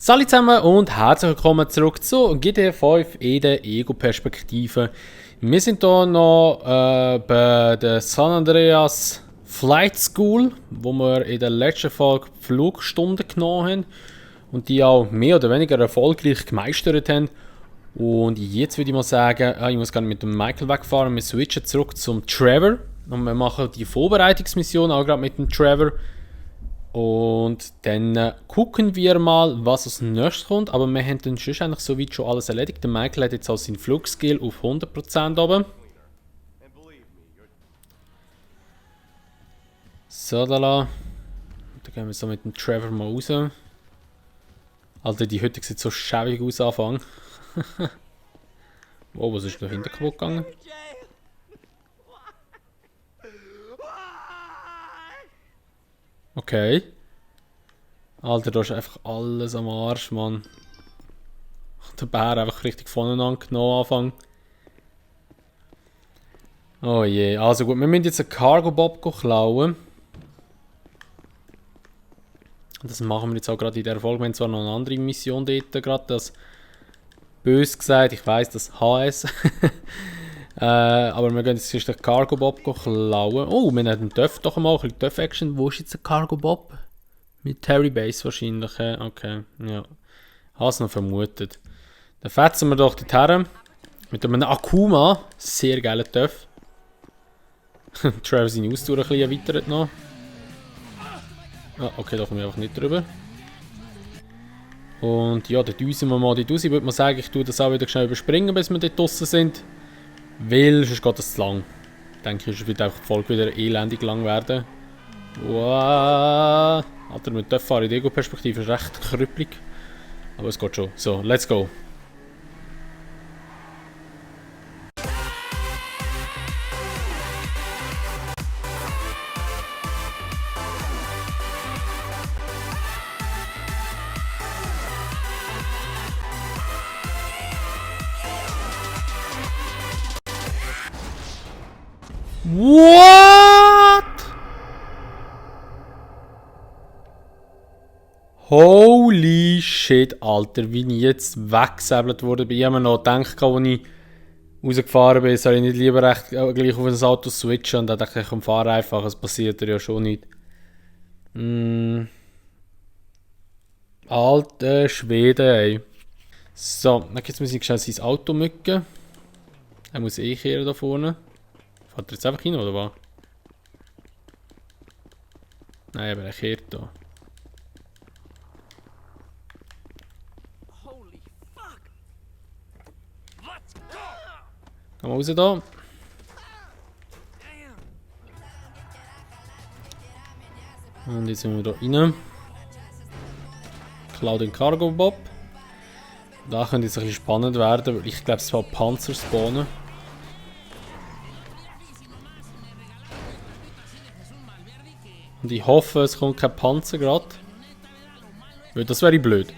Hallo zusammen und herzlich willkommen zurück zu GTA 5 in der Ego-Perspektive. Wir sind hier noch bei der San Andreas Flight School, wo wir in der letzten Folge Flugstunden genommen haben und die auch mehr oder weniger erfolgreich gemeistert haben. Und jetzt würde ich mal sagen, ich muss gerne mit dem Michael wegfahren. Wir switchen zurück zum Trevor und wir machen die Vorbereitungsmission auch gerade mit dem Trevor. Und dann gucken wir mal, was als nächstes kommt. Aber wir haben dann schon eigentlich soweit schon alles erledigt. Der Michael hat jetzt auch seinen Flugskill auf 100% oben. So, da la. Dann gehen wir so mit dem Trevor mal raus. Alter, die Hütte sieht so schäbig aus Anfang. Wow, was ist da hinten kaputt gegangen? Okay. Alter, da ist einfach alles am Arsch, Mann. Der Bär einfach richtig voneinander genommen Anfang. Oh je, also gut, wir müssen jetzt einen Cargo-Bob klauen. Das machen wir jetzt auch gerade in der Folge. Wir haben zwar noch eine andere Mission dort, gerade das böse gesagt, ich weiss, das HS. Aber wir gehen jetzt den Cargo-Bob klauen. Oh, wir haben einen Töff doch mal, ein bisschen Töff-Action. Wo ist jetzt der Cargo-Bob? Mit Terry Base wahrscheinlich. Okay, ja. Hast noch vermutet. Dann fetzen wir doch dorthin. Mit einem Akuma. Sehr geiler Töff. Trevor seine Ausdauer ein bisschen erweitert noch. Ah, okay, da komme ich einfach nicht drüber. Und ja, dann düsen wir mal dort raus. Ich würde mal sagen, ich tue das auch wieder schnell überspringen, bis wir dort draussen sind. Weil sonst geht das zu lang. Ich denke, es wird einfach die Folge wieder elendig lang werden. Wow. Alter, mit der Fahren in der Ego-Perspektive ist recht krüppelig. Aber es geht schon. So, let's go. What? Holy shit, Alter, wie ich jetzt weggesäbelt wurde. Ich habe mir noch gedacht, als ich rausgefahren bin, soll ich nicht lieber recht, gleich auf das Auto switchen. Und dann dachte ich, komm, fahr einfach, es passiert ja schon nicht. Alter Schwede, ey. So, jetzt muss ich schnell sein Auto mücken. Er muss kehren da vorne. Fährt er jetzt einfach hin, oder was? Nein, aber er kehrt da. Komm mal raus da. Und jetzt sind wir hier rein. Klau den Cargo Bob. Da könnte es ein bisschen spannend werden, weil ich glaube, es war Panzer spawnen. Und ich hoffe, es kommt kein Panzer gerade. Weil das wäre blöd.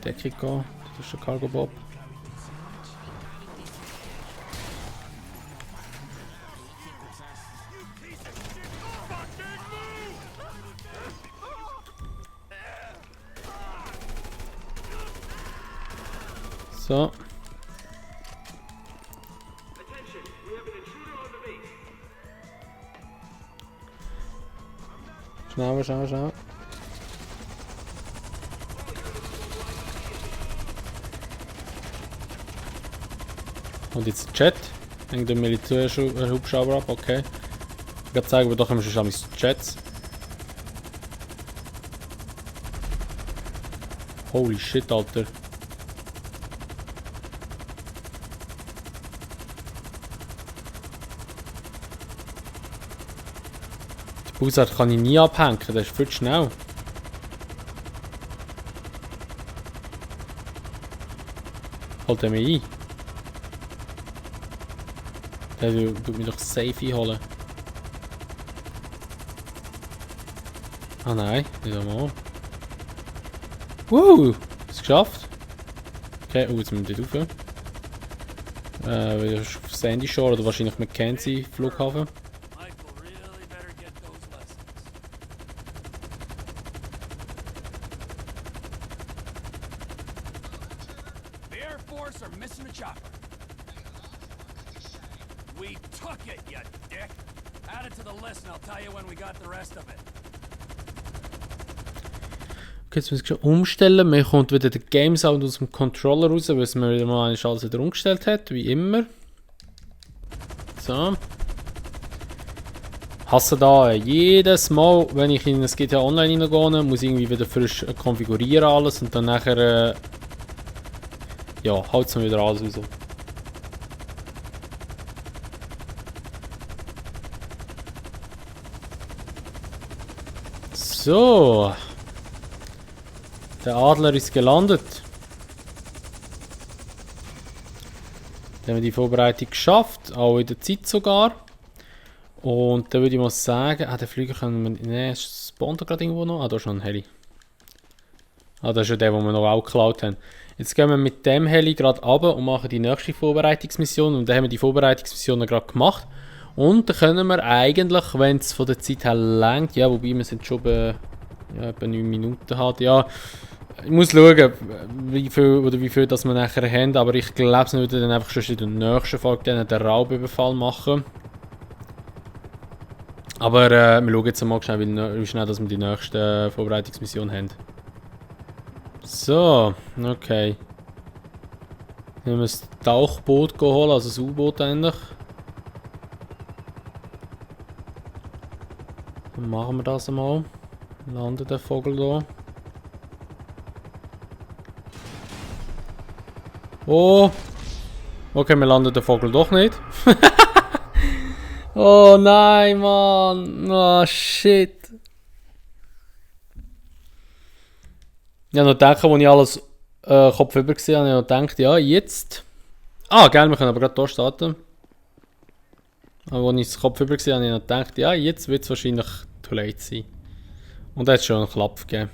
Deckung gehen. Das ist der Cargo Bob. So. Schnell. Und jetzt Chat. Hängt der Militärhubschrauber ab, okay. Ich kann zeigen, wir doch haben schon Chats. Holy shit, Alter. Die Bussard kann ich nie abhängen, das ist viel zu schnell. Holt er mich ein? Der tut mich doch safe einholen. Ah nein, nicht einmal. Es geschafft. Okay, jetzt müssen wir dort rauf. Sandy Shore oder wahrscheinlich Mackenzie Flughafen. Add it to the list and I'll tell you when we got the rest of it. Okay, jetzt muss ich schon umstellen. Mir kommt wieder der Game Sound aus dem Controller raus, weil es mir wieder mal alles wieder umgestellt hat, wie immer. So. Hasse da jedes Mal, wenn ich in das GTA Online reingehe, muss ich irgendwie wieder frisch konfigurieren alles und dann nachher ja, haut es mir wieder alles raus. So. Der Adler ist gelandet. Dann haben wir die Vorbereitung geschafft, auch in der Zeit sogar. Und dann würde ich mal sagen, den Flüger können wir... Ne, spawnt er gerade irgendwo noch? Da ist schon ein Heli. Das ist ja der, den wir noch auch geklaut haben. Jetzt gehen wir mit dem Heli gerade runter und machen die nächste Vorbereitungsmission. Und dann haben wir die Vorbereitungsmission gerade gemacht. Und dann können wir eigentlich, wenn es von der Zeit her reicht, ja, wobei wir sind schon bei etwa 9 Minuten hat, ja... Ich muss schauen, wie viel das wir nachher haben, aber ich glaube, wir würden dann einfach schon in der nächsten Folge dann den Raubüberfall machen. Aber wir schauen jetzt mal schnell, wie schnell dass wir die nächste Vorbereitungsmission haben. So, okay. Dann haben wir das Tauchboot geholt, also das U-Boot eigentlich. Dann machen wir das einmal. Landet der Vogel da. Oh! Okay, wir landen den Vogel doch nicht. Oh nein, Mann! Oh shit! Ja, noch denken, als ich alles kopfüber gesehen habe, habe ich noch gedacht, ja, jetzt. Geil, wir können aber gerade hier starten. Aber als ich das kopfüber gesehen habe, habe ich noch gedacht, ja, jetzt wird es wahrscheinlich too late sein. Und da hat es schon einen Klapp gegeben.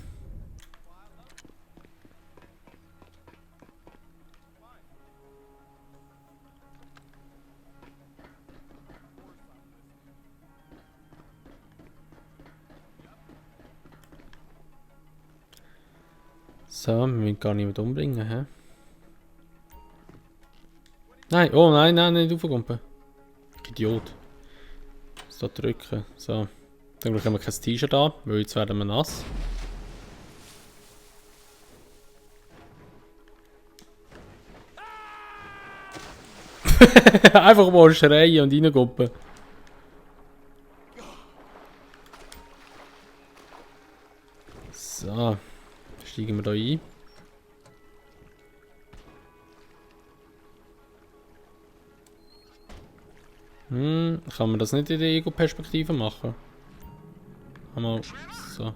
So, wir müssen gar niemand umbringen, hä? Nein, oh nein, nicht aufgumpen. Idiot. So drücken, so. Dann haben wir kein T-Shirt an, weil jetzt werden wir nass. Einfach mal schreien und reingumpen. So. Steigen wir da ein. Kann man das nicht in der Ego-Perspektive machen? Einmal so.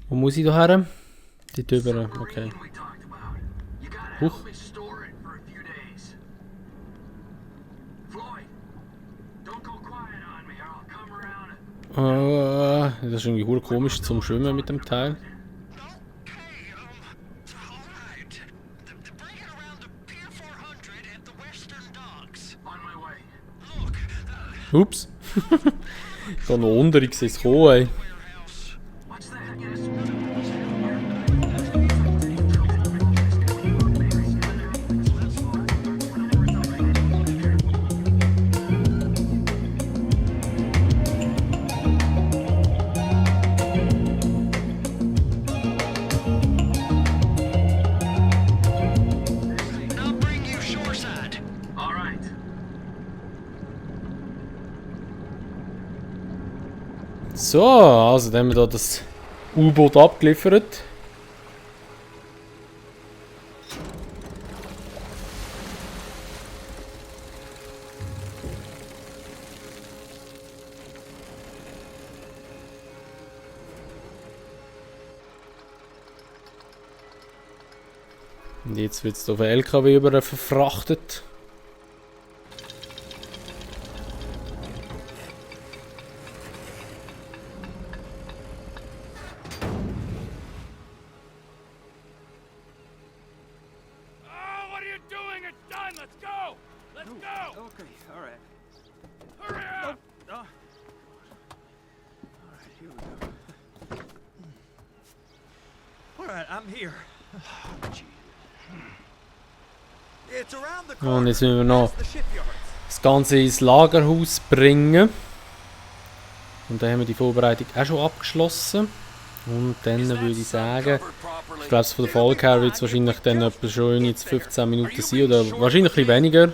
Wo muss ich da her? Die drüber, okay. Huch. Das ist irgendwie komisch zum Schwimmen mit dem Teil. Ups. Ich kann noch unter, ich sehe es kommen, ey. So, also dann haben wir da das U-Boot abgeliefert. Und jetzt wird es auf den LKW über verfrachtet. Und jetzt müssen wir noch das Ganze ins Lagerhaus bringen. Und dann haben wir die Vorbereitung auch schon abgeschlossen. Und dann würde ich sagen, ich glaube, von der Folge her wird es wahrscheinlich dann etwa schon jetzt 15 Minuten sein oder wahrscheinlich ein bisschen weniger.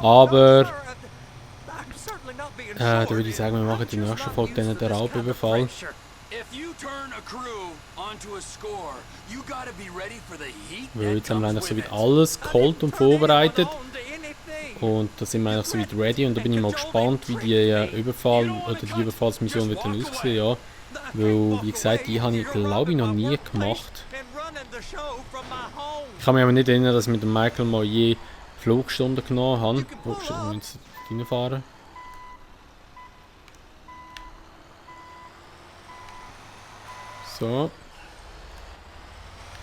Aber dann würde ich sagen, wir machen die nächste Folge dann den Raubüberfall. Weil jetzt haben wir eigentlich soweit alles geholt und vorbereitet. Und da sind wir eigentlich soweit ready und da bin ich mal gespannt, wie die Überfall oder die Überfallsmission wird dann aussehen, ja. Weil, wie gesagt, die habe ich glaube ich noch nie gemacht. Ich kann mich aber nicht erinnern, dass ich mit dem Michael mal je Flugstunden genommen habe. Oh, wir müssen reinfahren. So.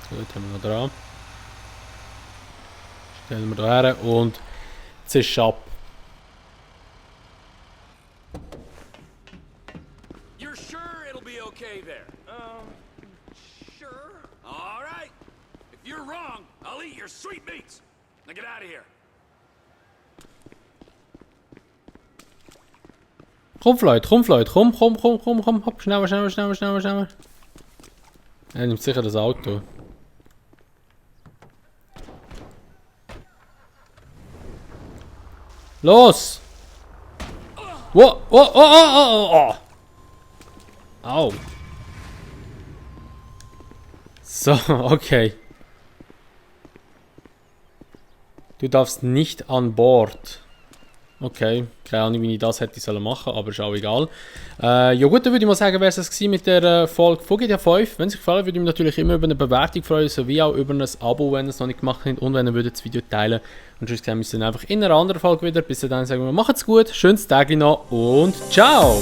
So, jetzt haben wir noch dran. Stellen wir da her und zisch ab. You're sure it'll be okay there? Sure. All right. If you're wrong, I'll eat your sweet meats. Now get out of here. Komm, Floyd, komm, hopp, schneller. Er nimmt sicher das Auto. Los! Oh. Au. So, okay. Du darfst nicht an Bord. Okay, keine Ahnung, wie ich das hätte sollen machen, aber ist auch egal. Ja gut, dann würde ich mal sagen, wäre es mit der Folge von GTA 5. Wenn es euch gefallen würde ich mich natürlich immer über eine Bewertung freuen, sowie auch über ein Abo, wenn ihr es noch nicht gemacht habt und wenn ihr das Video teilen würdet. Und sonst sehen wir uns dann einfach in einer anderen Folge wieder. Bis dann sagen wir, macht's gut, schönes Tag noch und ciao!